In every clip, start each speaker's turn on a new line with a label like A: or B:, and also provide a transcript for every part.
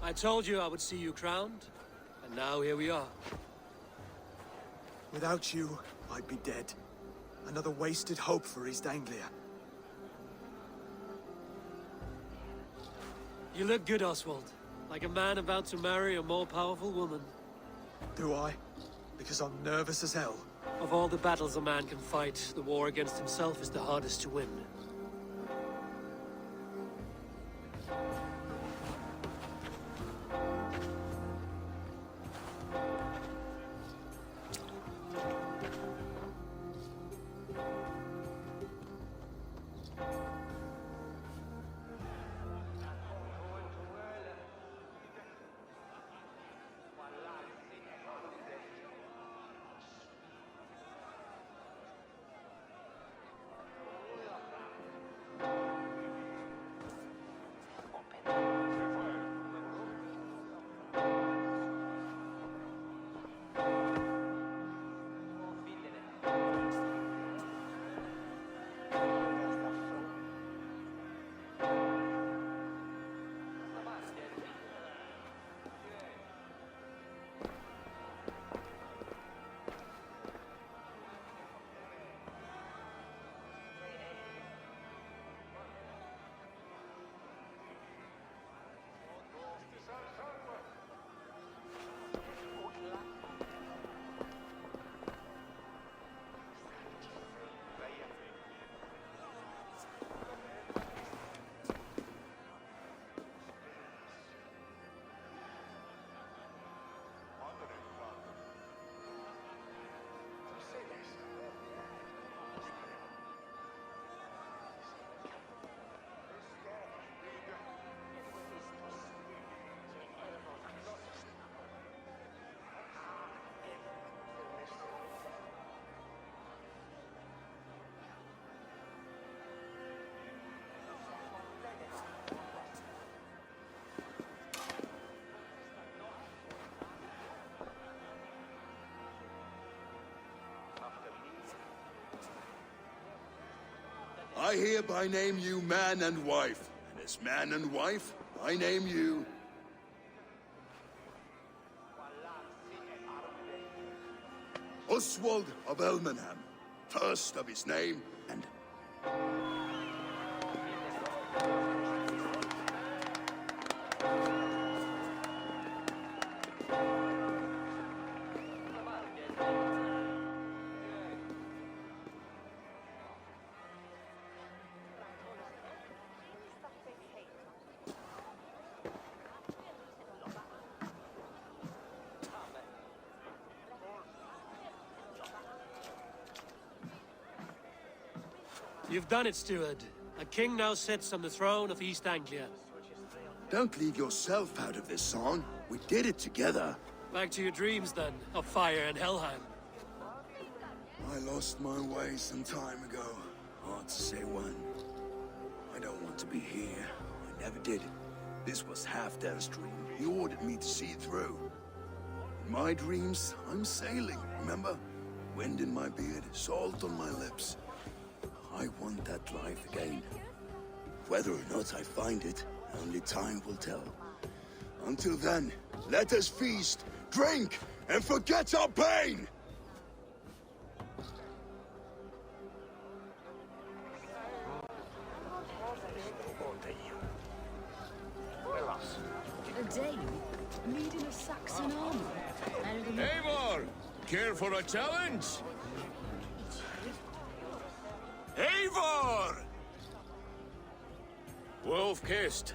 A: I told you I would see you crowned, and now here we are.
B: Without you, I'd be dead. Another wasted hope for East Anglia.
A: You look good, Oswald. Like a man about to marry a more powerful woman.
B: Do I? Because I'm nervous as hell.
A: Of all the battles a man can fight, the war against himself is the hardest to win.
C: I hereby name you man and wife, and as man and wife, I name you... Oswald of Elmenham, first of his name, and...
A: You've done it, steward. A king now sits on the throne of East Anglia.
C: Don't leave yourself out of this song. We did it together.
A: Back to your dreams, then, of fire and Helheim.
C: I lost my way some time ago. Hard to say when. I don't want to be here. I never did. This was Halfdan's dream. He ordered me to see it through. In my dreams, I'm sailing, remember? Wind in my beard, salt on my lips. I want that life again. Whether or not I find it, only time will tell. Until then, let us feast, drink, and forget our pain!
D: A Dane leading a Saxon army.
E: Eivor! Care for a challenge? Eivor! Wolf-kissed,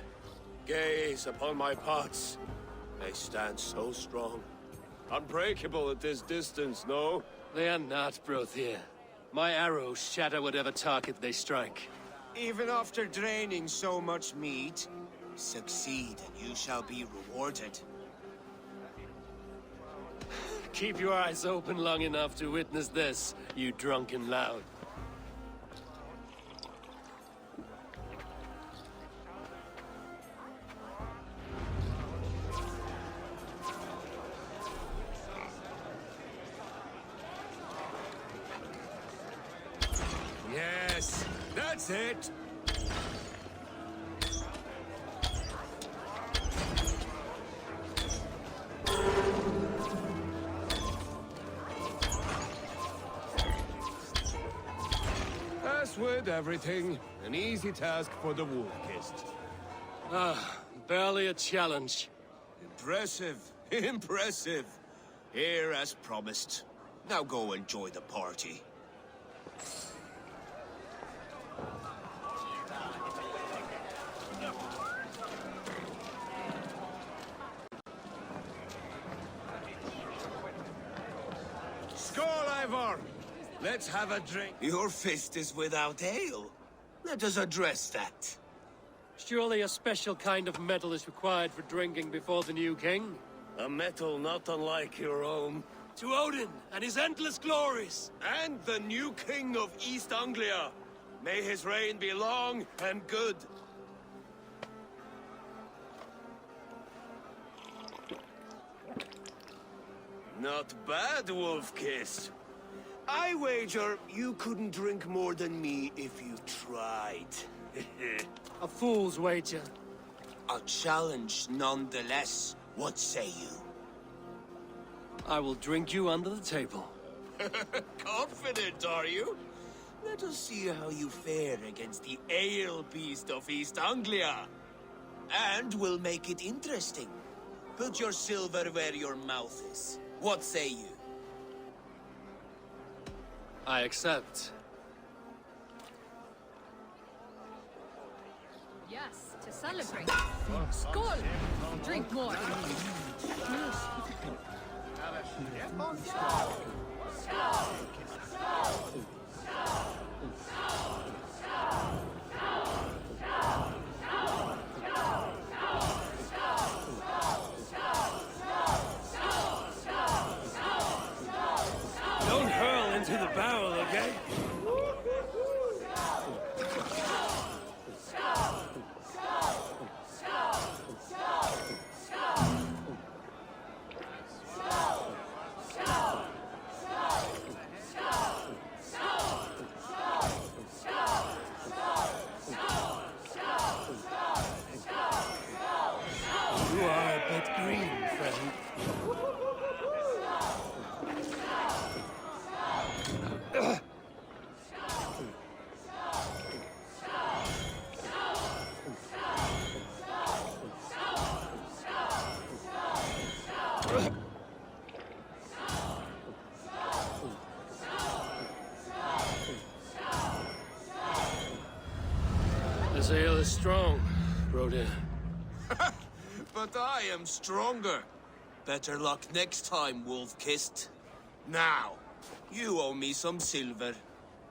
E: gaze upon my pots. They stand so strong. Unbreakable at this distance, no?
A: They are not, Brothir. My arrows shatter whatever target they strike.
F: Even after draining so much meat, succeed and you shall be rewarded.
A: Keep your eyes open long enough to witness this, you drunken lout.
E: Yes, that's it! as with everything, an easy task for the wolf-kissed.
A: Barely a challenge.
F: Impressive. Impressive. Here as promised. Now go enjoy the party.
E: Skål, Ivor! Let's have a drink.
F: Your fist is without ale. Let us address that.
A: Surely a special kind of metal is required for drinking before the new king?
E: A metal not unlike your own.
A: To Odin and his endless glories!
E: And the new king of East Anglia. May his reign be long and good. Not bad, Wolf-Kiss. I wager you couldn't drink more than me if you tried.
A: A fool's wager.
F: A challenge nonetheless. What say you?
A: I will drink you under the table.
F: Confident, are you? Let us see how you fare against the ale beast of East Anglia. And we'll make it interesting. Put your silver where your mouth is. What say you?
A: I accept.
D: Yes, to celebrate. Skål! Drink more.
A: Don't hurl into the barrel, okay? You are a bit green, friend. This ale is strong, Brodir.
F: But I am stronger. Better luck next time, Wolf-Kissed. Now, you owe me some silver.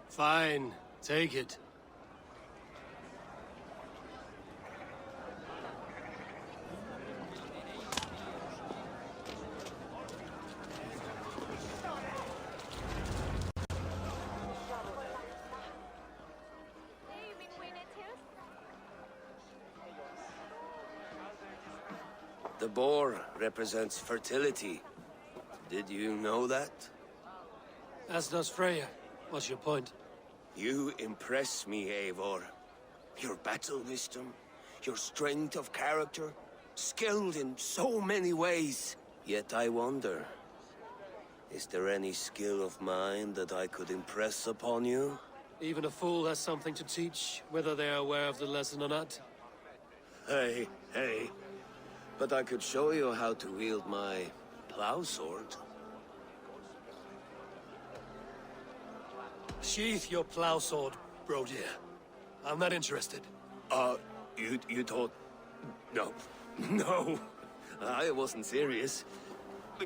A: Fine, take it.
E: The boar represents fertility. Did you know that?
A: As does Freya. What's your point?
E: You impress me, Eivor. Your battle wisdom, your strength of character, skilled in so many ways. Yet I wonder, is there any skill of mine that I could impress upon you?
A: Even a fool has something to teach, whether they are aware of the lesson or not.
E: Hey. But I could show you how to wield my plow sword.
A: Sheath your plow sword, Brodir. I'm not interested.
E: You thought... No. No. I wasn't serious.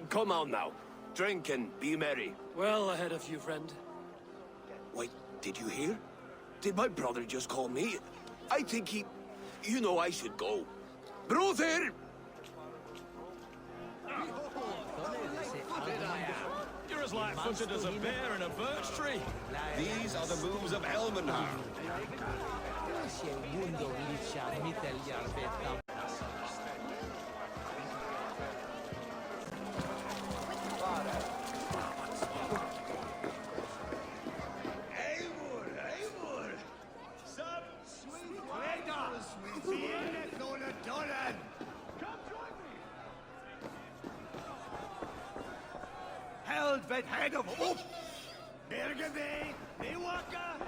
E: Come on now. Drink and be merry.
A: Well ahead of you, friend.
E: Wait, did you hear? Did my brother just call me? I think he... You know I should go. Brother!
G: You're as light-footed as a bear in a birch tree. These are the moves of Elmenhar.
B: Held vet head of hope! Bergevey, Mewaka!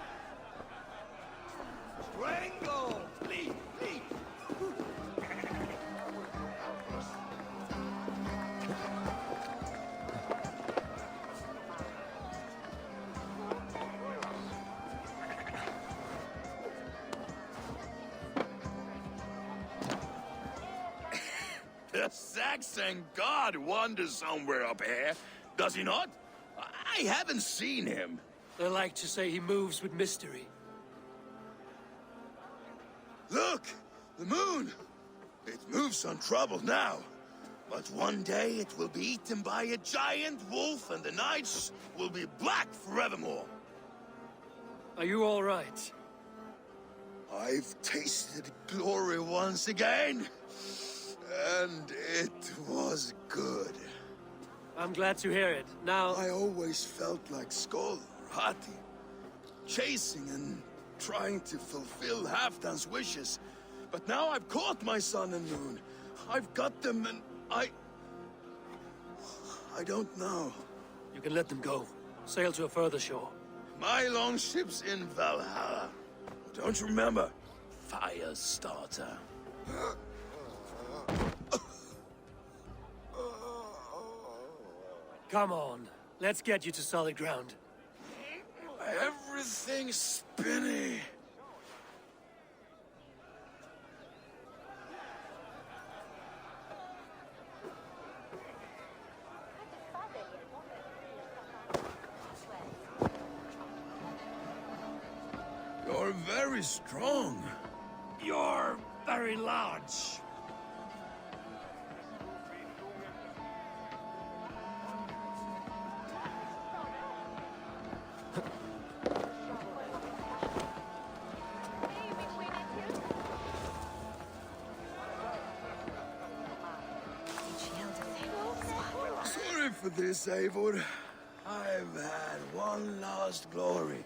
C: accent god wanders somewhere up here, does he not? I haven't seen him.
A: They like to say he moves with mystery.
C: Look! The moon! It moves untroubled now. But one day it will be eaten by a giant wolf and the nights will be black forevermore.
A: Are you all right?
C: I've tasted glory once again. And it was good.
A: I'm glad to hear it. Now...
C: I always felt like Skoll, Hati, chasing and trying to fulfill Halfdan's wishes. But now I've caught my sun and moon. I've got them and I don't know.
A: You can let them go. Sail to a further shore.
C: My longship's in Valhalla. Don't you remember? Firestarter.
A: Come on. Let's get you to solid ground.
C: Everything's spinny. You're very strong.
A: You're very large.
C: Sorry for this, Eivor. I've had one last glory.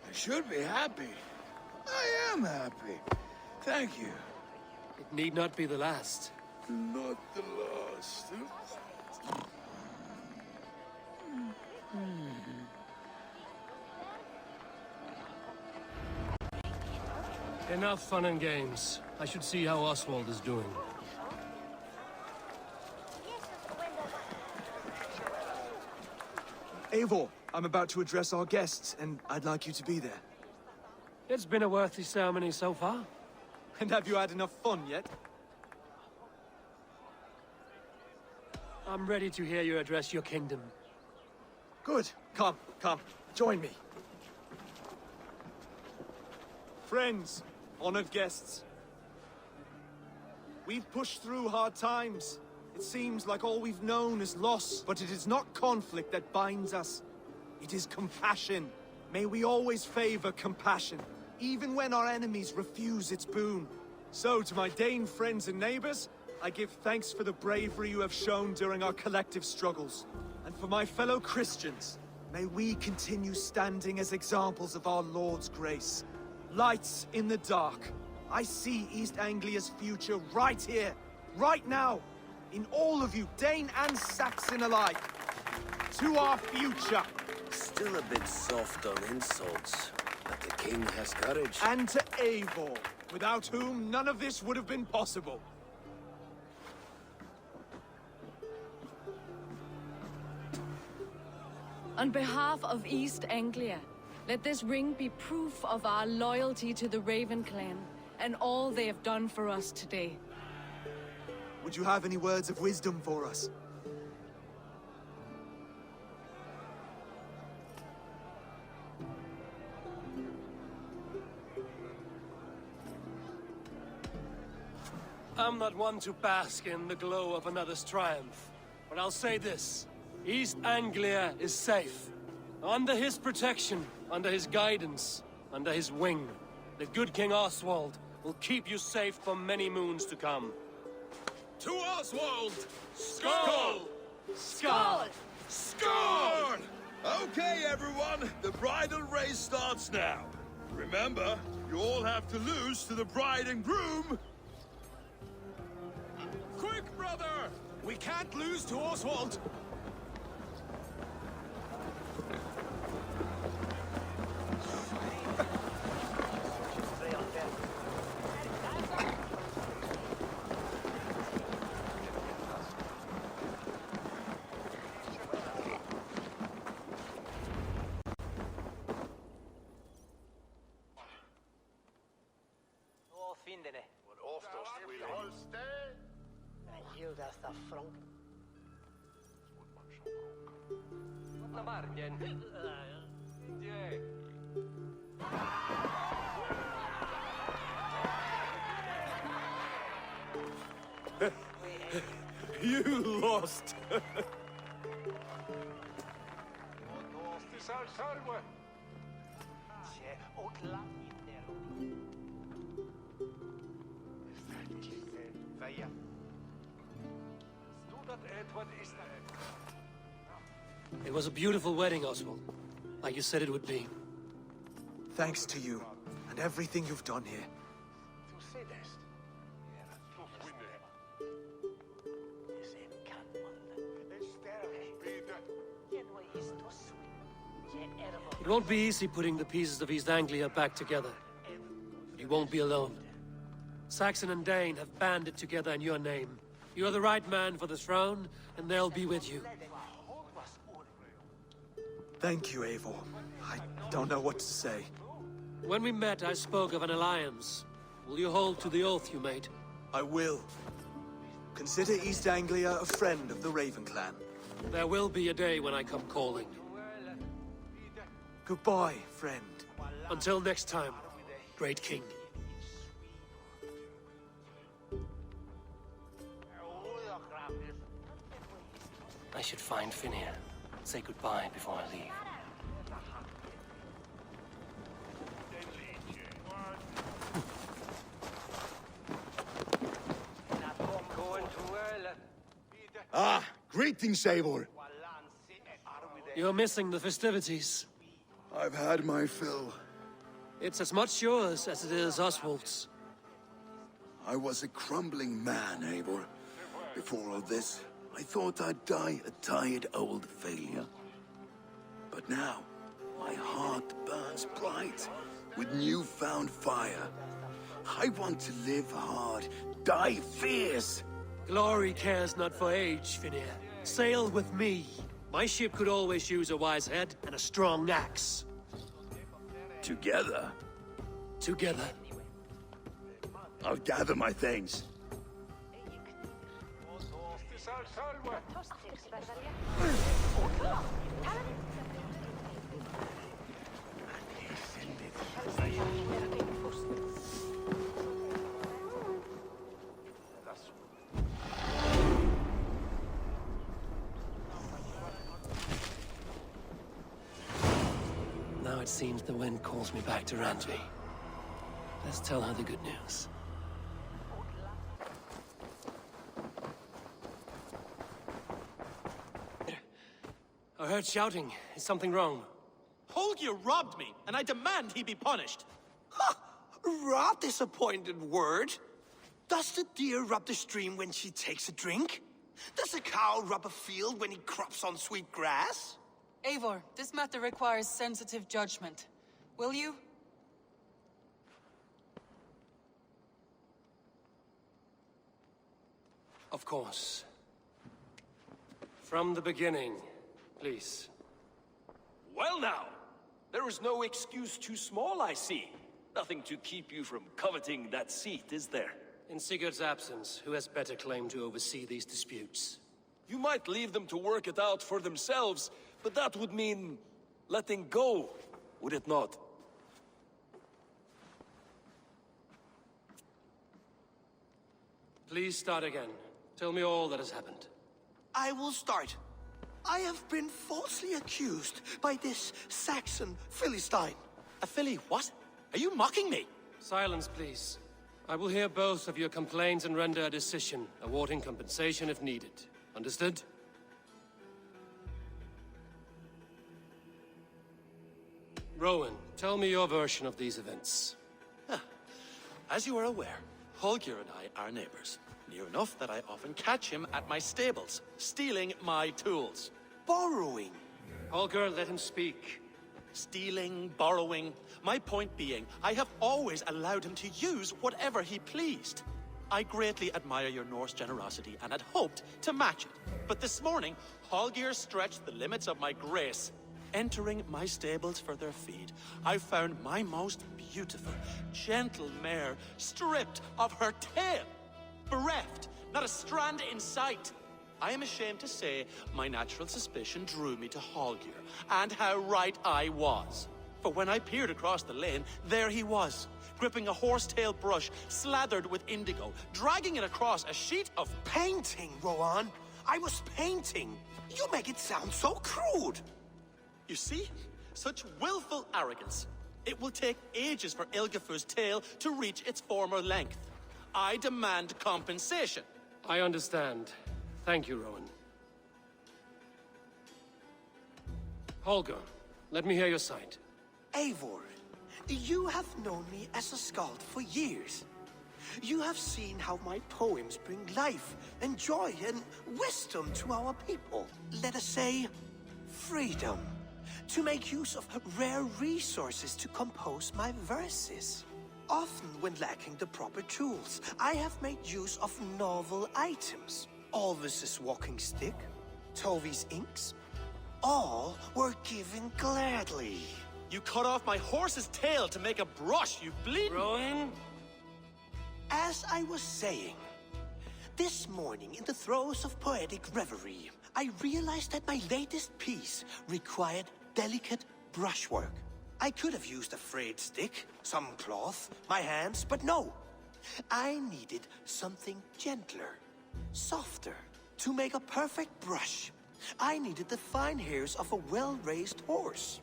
C: I should be happy. I am happy. Thank you.
A: It need not be the last.
C: Not the last.
A: Enough fun and games. I should see how Oswald is doing.
B: Eivor, I'm about to address our guests, and I'd like you to be there.
A: It's been a worthy ceremony so far.
B: And have you had enough fun yet?
A: I'm ready to hear you address your kingdom.
B: Good. Come, join me. Friends, honored guests. We've pushed through hard times. It seems like all we've known is loss, but it is not conflict that binds us. It is compassion. May we always favor compassion, even when our enemies refuse its boon. So, to my Dane friends and neighbors, I give thanks for the bravery you have shown during our collective struggles. And for my fellow Christians, may we continue standing as examples of our Lord's grace. Lights in the dark. I see East Anglia's future right here, right now, in all of you, Dane and Saxon alike. To our future.
E: Still a bit soft on insults, but the king has courage.
B: And to Eivor, without whom none of this would have been possible.
D: On behalf of East Anglia, let this ring be proof of our loyalty to the Raven clan and all they have done for us today.
B: Would you have any words of wisdom for us?
A: I'm not one to bask in the glow of another's triumph, but I'll say this. East Anglia is safe. Under his protection, under his guidance, under his wing. The good King Oswald will keep you safe for many moons to come.
G: To Oswald! Skull!
A: Skull!
C: Score! Okay, everyone, the bridal race starts now. Remember, you all have to lose to the bride and groom.
G: Quick, brother! We can't lose to Oswald!
B: You lost!
A: It was a beautiful wedding, Oswald. Like you said it would be.
B: Thanks to you, and everything you've done here.
A: It won't be easy putting the pieces of East Anglia back together. But you won't be alone. Saxon and Dane have banded together in your name. You are the right man for the throne, and they'll be with you.
B: Thank you, Eivor. I don't know what to say.
A: When we met, I spoke of an alliance. Will you hold to the oath you made?
B: I will. Consider East Anglia a friend of the Raven clan.
A: There will be a day when I come calling.
B: Goodbye, friend.
A: Until next time, great king. I should find Finir. Say goodbye before I leave.
C: Ah, greetings, Eivor.
A: You're missing the festivities.
C: I've had my fill.
A: It's as much yours as it is Oswald's.
C: I was a crumbling man, Eivor. Before all this, I thought I'd die a tired old failure. But now, my heart burns bright with newfound fire. I want to live hard, die fierce.
A: Glory cares not for age, Finir. Sail with me. My ship could always use a wise head and a strong axe.
C: Together,
A: Together.
C: I'll gather my things.
A: Now it seems the wind calls me back to Randvi. Let's tell her the good news. I heard shouting. Is something wrong?
H: Holger robbed me, and I demand he be punished.
F: Rot disappointed word. Does the deer rub the stream when she takes a drink? Does a cow rub a field when he crops on sweet grass?
I: Eivor, this matter requires sensitive judgment. Will you?
A: Of course. From the beginning, please.
G: Well now, there is no excuse too small, I see. Nothing to keep you from coveting that seat, is there?
A: In Sigurd's absence, who has better claim to oversee these disputes?
G: You might leave them to work it out for themselves, but that would mean letting go, would it not?
A: Please start again. Tell me all that has happened.
F: I will start. I have been falsely accused by this Saxon Philistine.
H: A filly what? Are you mocking me?
A: Silence, please. I will hear both of your complaints and render a decision, awarding compensation if needed. Understood? Rowan, tell me your version of these events.
H: As you are aware, Holger and I are neighbors. Near enough that I often catch him at my stables, stealing my tools.
F: Borrowing.
A: Holger, let him speak.
H: Stealing, borrowing. My point being, I have always allowed him to use whatever he pleased. I greatly admire your Norse generosity and had hoped to match it. But this morning, Holger stretched the limits of my grace. Entering my stables for their feed, I found my most beautiful, gentle mare stripped of her tail. bereft, not a strand in sight. I am ashamed to say my natural suspicion drew me to Hallgeir, and how right I was. For when I peered across the lane, there he was, gripping a horsetail brush slathered with indigo, dragging it across a sheet of...
E: Painting, Rowan! I was painting! You make it sound so crude!
H: You see? Such willful arrogance. It will take ages for Ilgafur's tail to reach its former length. I demand compensation.
A: I understand. Thank you, Rowan. Holger, let me hear your side.
E: Eivor, you have known me as a skald for years. You have seen how my poems bring life and joy and wisdom to our people. Let us say, freedom. To make use of rare resources to compose my verses. Often when lacking the proper tools, I have made use of novel items. Alvis's walking stick, Tovi's inks, all were given gladly.
H: You cut off my horse's tail to make a brush, you bleeding...
A: Rowan?
E: As I was saying, this morning in the throes of poetic reverie, I realized that my latest piece required delicate brushwork. I could have used a frayed stick, some cloth, my hands, but no. I needed something gentler, softer. To make a perfect brush, I needed the fine hairs of a well-raised horse.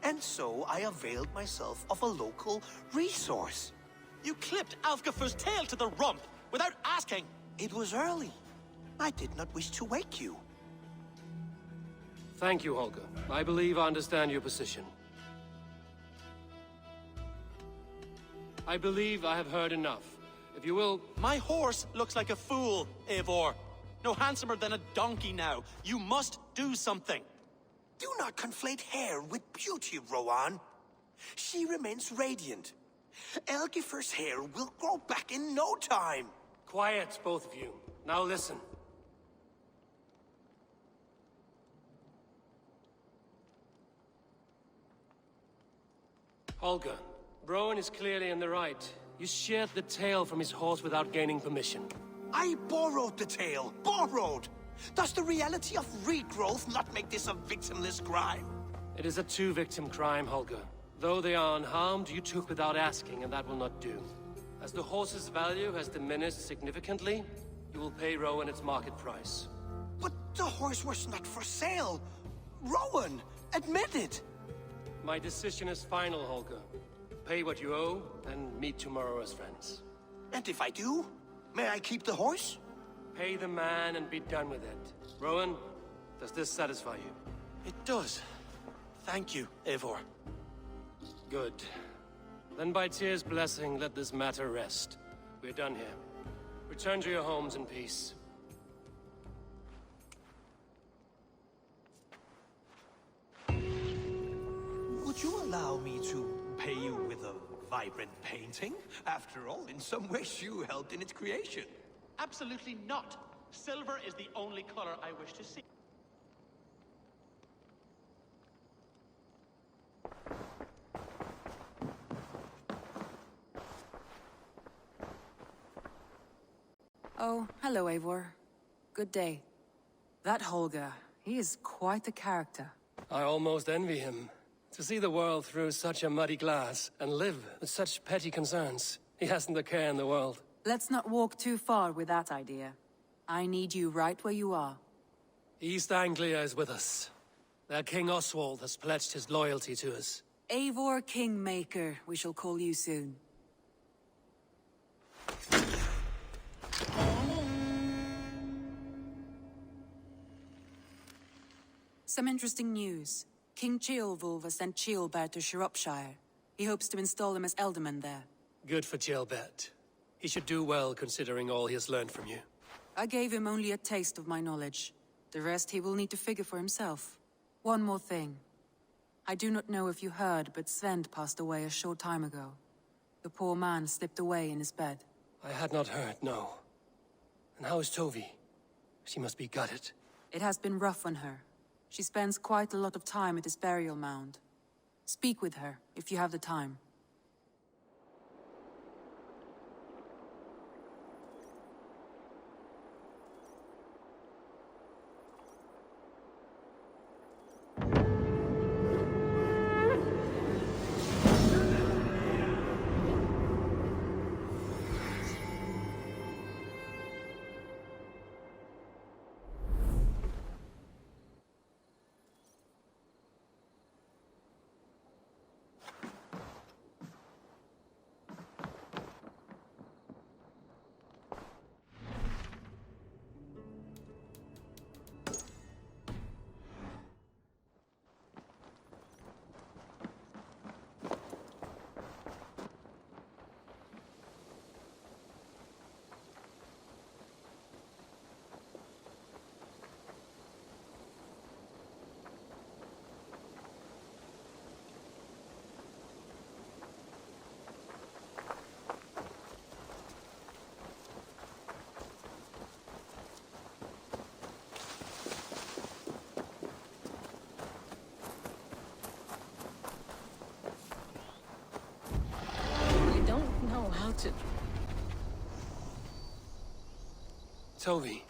E: And so I availed myself of a local resource.
H: You clipped Alfgafur's tail to the rump without asking.
E: It was early. I did not wish to wake you.
A: Thank you, Holger. I believe I understand your position. I believe I have heard enough. If you will...
H: My horse looks like a fool, Eivor. No handsomer than a donkey now. You must do something.
E: Do not conflate hair with beauty, Rowan. She remains radiant. Elgifur's hair will grow back in no time.
A: Quiet, both of you. Now listen. Holger, Rowan is clearly in the right. You sheared the tail from his horse without gaining permission.
E: I borrowed the tail. Borrowed! Does the reality of regrowth not make this a victimless crime?
A: It is a two-victim crime, Holger. Though they are unharmed, you took without asking, and that will not do. As the horse's value has diminished significantly, you will pay Rowan its market price.
E: But the horse was not for sale. Rowan, admit it.
A: My decision is final, Holger. Pay what you owe, and meet tomorrow as friends.
E: And if I do, may I keep the horse?
A: Pay the man and be done with it. Rowan, does this satisfy you?
H: It does. Thank you, Eivor.
A: Good. Then by Tyr's blessing, let this matter rest. We're done here. Return to your homes in peace.
F: Would you allow me to pay you with a vibrant painting? After all, in some ways you helped in its creation.
H: Absolutely not. Silver is the only color I wish to see.
I: Oh, hello, Eivor. Good day. That Holger, he is quite the character.
A: I almost envy him. To see the world through such a muddy glass, and live with such petty concerns. He hasn't a care in the world.
I: Let's not walk too far with that idea. I need you right where you are.
A: East Anglia is with us. Their King Oswald has pledged his loyalty to us.
I: Eivor Kingmaker, we shall call you soon. Some interesting news. King Ceolwulf has sent Ceolbert to Shropshire. He hopes to install him as Ealdorman there.
A: Good for Ceolbert. He should do well considering all he has learned from you.
I: I gave him only a taste of my knowledge. The rest he will need to figure for himself. One more thing. I do not know if you heard, but Svend passed away a short time ago. The poor man slipped away in his bed.
A: I had not heard, no. And how is Tovi? She must be gutted.
I: It has been rough on her. She spends quite a lot of time at his burial mound. Speak with her, if you have the time.
D: to...
A: Toby.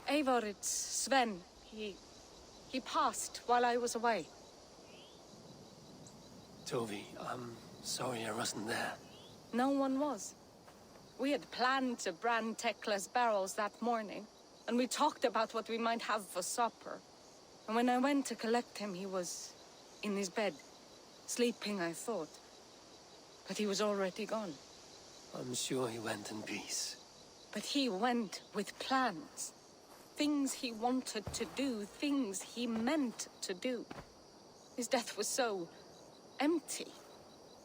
D: Eivor, it's Sven. He passed while I was away.
A: Toby, I'm sorry I wasn't there.
D: No one was. We had planned to brand Tekla's barrels that morning, and we talked about what we might have for supper. And when I went to collect him, he was in his bed, sleeping, I thought. But he was already gone.
A: I'm sure he went in peace.
D: But he went with plans. Things he wanted to do, things he meant to do. His death was so empty.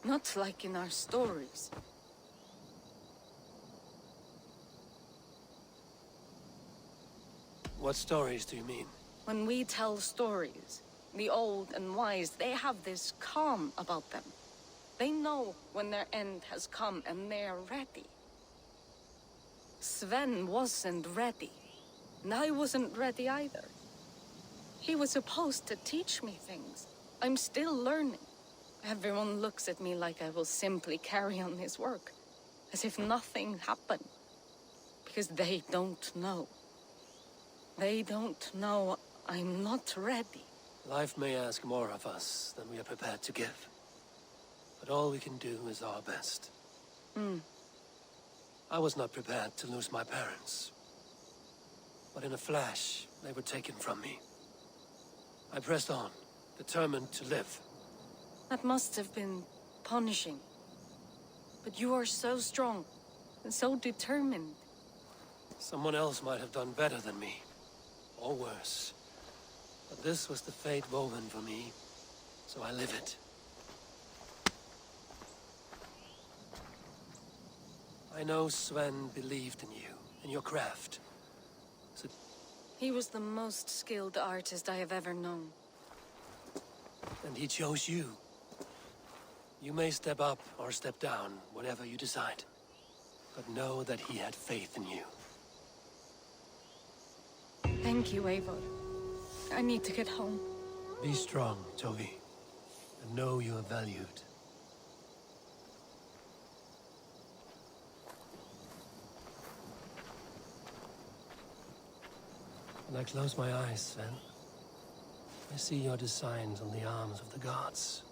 D: Not like in our stories.
A: What stories do you mean?
D: When we tell stories, the old and wise, they have this calm about them. They know when their end has come and they are ready. Sven wasn't ready. And I wasn't ready either. He was supposed to teach me things. I'm still learning. Everyone looks at me like I will simply carry on his work. As if nothing happened. Because they don't know. They don't know I'm not ready.
A: Life may ask more of us than we are prepared to give. But all we can do is our best. I was not prepared to lose my parents. But in a flash, they were taken from me. I pressed on, determined to live.
D: That must have been punishing. But you are so strong, and so determined.
A: Someone else might have done better than me. Or worse. But this was the fate woven for me, so I live it. I know Sven believed in you, in your craft. So
D: He was the most skilled artist I have ever known.
A: and he chose you. You may step up or step down, whatever you decide. But know that he had faith in you.
D: Thank you, Eivor. I need to get home.
A: Be strong, Toby. And know you are valued. When I close my eyes, Sven, I see your designs on the arms of the gods.